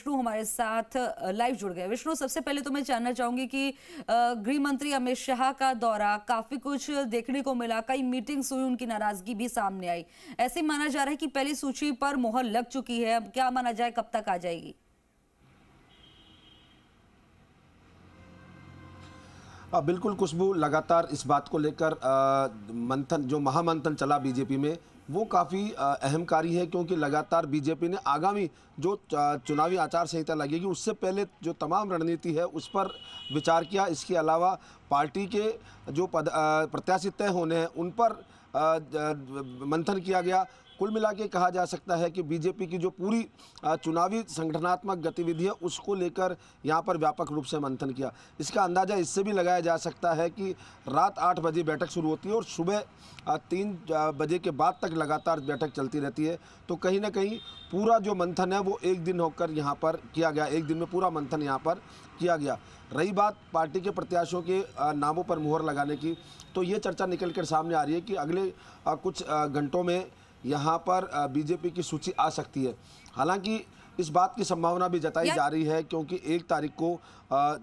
विष्णु हमारे साथ लाइव जुड़ गए। विष्णु, सबसे पहले तो मैं जानना चाहूंगी कि गृह मंत्री अमित शाह का दौरा, काफी कुछ देखने को मिला, कई मीटिंग्स हुई, उनकी नाराजगी भी सामने आई। ऐसे माना जा रहा है कि पहली सूची पर मोहर लग चुकी है, अब क्या माना जाए कब तक आ जाएगी? बिल्कुल खुशबू, लगातार इस बात को लेकर मंथन, जो महामंथन चला बीजेपी में, वो काफ़ी अहमकारी है, क्योंकि लगातार बीजेपी ने आगामी जो चुनावी आचार संहिता लगेगी उससे पहले जो तमाम रणनीति है उस पर विचार किया। इसके अलावा पार्टी के जो प्रत्याशी तय होने हैं उन पर मंथन किया गया। कुल मिला के कहा जा सकता है कि बीजेपी की जो पूरी चुनावी संगठनात्मक गतिविधि है उसको लेकर यहाँ पर व्यापक रूप से मंथन किया। इसका अंदाज़ा इससे भी लगाया जा सकता है कि रात 8 बजे बैठक शुरू होती है और सुबह 3 बजे के बाद तक लगातार बैठक चलती रहती है। तो कहीं ना कहीं पूरा जो मंथन है वो एक दिन होकर यहाँ पर किया गया, एक दिन में पूरा मंथन यहाँ पर किया गया। रही बात पार्टी के प्रत्याशियों के नामों पर मुहर लगाने की, तो ये चर्चा निकल कर सामने आ रही है कि अगले कुछ घंटों में यहाँ पर बीजेपी की सूची आ सकती है। हालांकि इस बात की संभावना भी जताई जा रही है, क्योंकि 1 तारीख को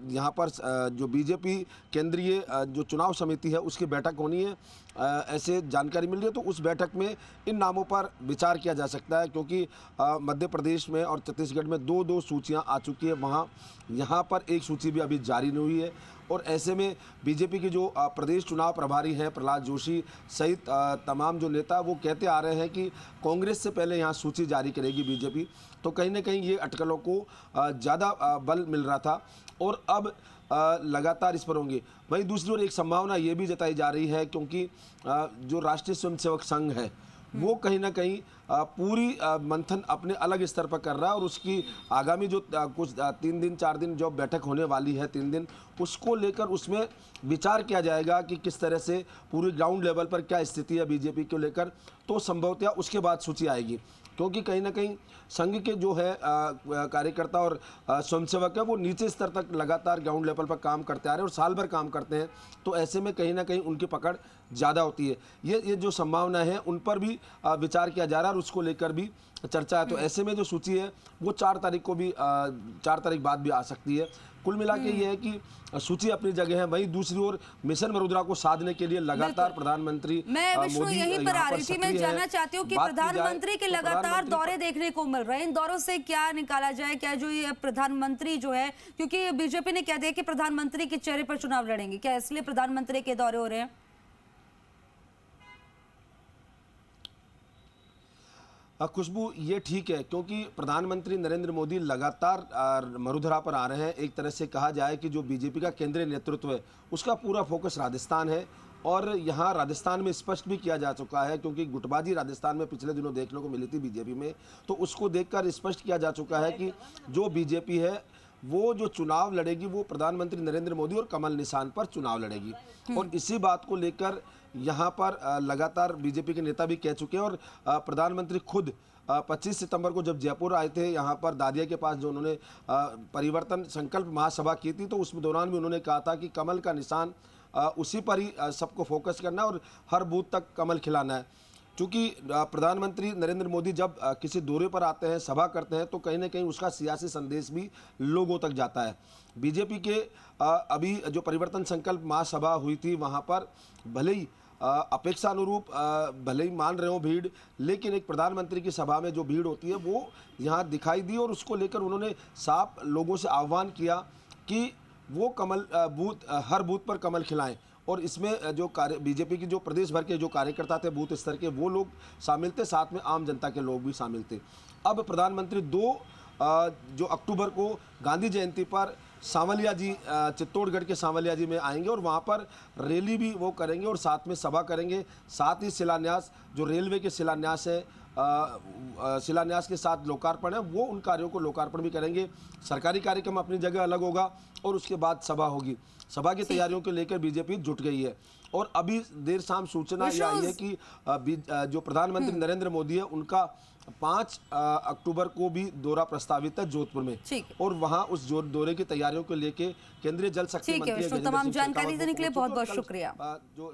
यहाँ पर जो बीजेपी केंद्रीय जो चुनाव समिति है उसकी बैठक होनी है, ऐसे जानकारी मिल रही है। तो उस बैठक में इन नामों पर विचार किया जा सकता है, क्योंकि मध्य प्रदेश में और छत्तीसगढ़ में 2-2 सूचियाँ आ चुकी है, वहाँ यहाँ पर एक सूची भी अभी जारी नहीं हुई है। और ऐसे में बीजेपी के जो प्रदेश चुनाव प्रभारी हैं प्रहलाद जोशी सहित तमाम जो नेता, वो कहते आ रहे हैं कि कांग्रेस से पहले यहाँ सूची जारी करेगी बीजेपी। तो कहीं ना कहीं ये अटकलों को ज़्यादा बल मिल रहा था और अब लगातार इस पर होंगे। वहीं दूसरी ओर एक संभावना ये भी जताई जा रही है, क्योंकि जो राष्ट्रीय स्वयंसेवक संघ है वो कहीं ना कहीं पूरी मंथन अपने अलग स्तर पर कर रहा है, और उसकी आगामी जो कुछ 3 दिन 4 दिन जो बैठक होने वाली है 3 दिन, उसको लेकर उसमें विचार किया जाएगा कि किस तरह से पूरी ग्राउंड लेवल पर क्या स्थिति है बीजेपी को लेकर। तो संभवतः उसके बाद सूची आएगी, क्योंकि कहीं ना कहीं संघ के जो है कार्यकर्ता और स्वयंसेवक है वो नीचे स्तर तक लगातार ग्राउंड लेवल पर काम करते आ रहे हैं और साल भर काम करते हैं। तो ऐसे में कहीं ना कहीं उनकी पकड़ ज़्यादा होती है। ये जो संभावना है उन पर भी विचार किया जा रहा है और उसको लेकर भी चर्चा है। तो ऐसे में जो सूची है वो 4 तारीख को भी 4 तारीख बाद भी आ सकती है। कुल मिला के ये है कि सूची अपनी जगह है। वहीं दूसरी ओर मिशन वडोदरा को साधने के लिए लगातार प्रधानमंत्री मोदी यहीं पर आ रही थी। मैं जानना चाहती हूँ कि प्रधानमंत्री के लगातार दौरे देखने को मिल रहे हैं, इन दौरों से क्या निकाला जाए? क्या जो ये प्रधानमंत्री जो है, क्योंकि बीजेपी ने कह दिया कि प्रधानमंत्री के चेहरे पर चुनाव लड़ेंगे, क्या इसलिए प्रधानमंत्री के दौरे हो रहे हैं? खुशबू, ये ठीक है, क्योंकि प्रधानमंत्री नरेंद्र मोदी लगातार मरुधरा पर आ रहे हैं। एक तरह से कहा जाए कि जो बीजेपी का केंद्रीय नेतृत्व है उसका पूरा फोकस राजस्थान है, और यहाँ राजस्थान में स्पष्ट भी किया जा चुका है, क्योंकि गुटबाजी राजस्थान में पिछले दिनों देखने को मिली थी बीजेपी में। तो उसको देखकर स्पष्ट किया जा चुका है कि जो बीजेपी है वो जो चुनाव लड़ेगी वो प्रधानमंत्री नरेंद्र मोदी और कमल निशान पर चुनाव लड़ेगी। और इसी बात को लेकर यहाँ पर लगातार बीजेपी के नेता भी कह चुके हैं, और प्रधानमंत्री खुद 25 सितंबर को जब जयपुर आए थे यहाँ पर दादिया के पास, जो उन्होंने परिवर्तन संकल्प महासभा की थी, तो उस दौरान भी उन्होंने कहा था कि कमल का निशान उसी पर ही सबको फोकस करना है और हर बूथ तक कमल खिलाना है। क्योंकि प्रधानमंत्री नरेंद्र मोदी जब किसी दौरे पर आते हैं, सभा करते हैं, तो कहीं ना कहीं उसका सियासी संदेश भी लोगों तक जाता है। बीजेपी के अभी जो परिवर्तन संकल्प महासभा हुई थी वहाँ पर भले ही अपेक्षा अनुरूप भले ही मान रहे हो भीड़, लेकिन एक प्रधानमंत्री की सभा में जो भीड़ होती है वो यहाँ दिखाई दी, और उसको लेकर उन्होंने साफ लोगों से आह्वान किया कि वो कमल हर बूथ पर कमल खिलाएं। और इसमें जो बीजेपी की जो प्रदेश भर के जो कार्यकर्ता थे बूथ स्तर के, वो लोग शामिल थे, साथ में आम जनता के लोग भी शामिल थे। अब प्रधानमंत्री 2 जो अक्टूबर को गांधी जयंती पर सांवलिया जी, चित्तौड़गढ़ के सांवलिया जी में आएंगे और वहाँ पर रैली भी वो करेंगे और साथ में सभा करेंगे। साथ ही शिलान्यास, जो रेलवे के शिलान्यास है, शिलान्यास के साथ लोकार्पण है, वो उन कार्यों को लोकार्पण भी करेंगे। सरकारी कार्यक्रम अपनी जगह अलग होगा और उसके बाद सभा होगी। सभा की तैयारियों को लेकर बीजेपी जुट गई है, और अभी देर शाम सूचना ये आई है कि जो प्रधानमंत्री नरेंद्र मोदी है उनका 5 अक्टूबर को भी दौरा प्रस्तावित है जोधपुर में, और वहां उस दौरे की तैयारियों को लेकर केंद्रीय जल शक्ति मंत्री तमाम जानकारी देने के लिए बहुत बहुत शुक्रिया। जो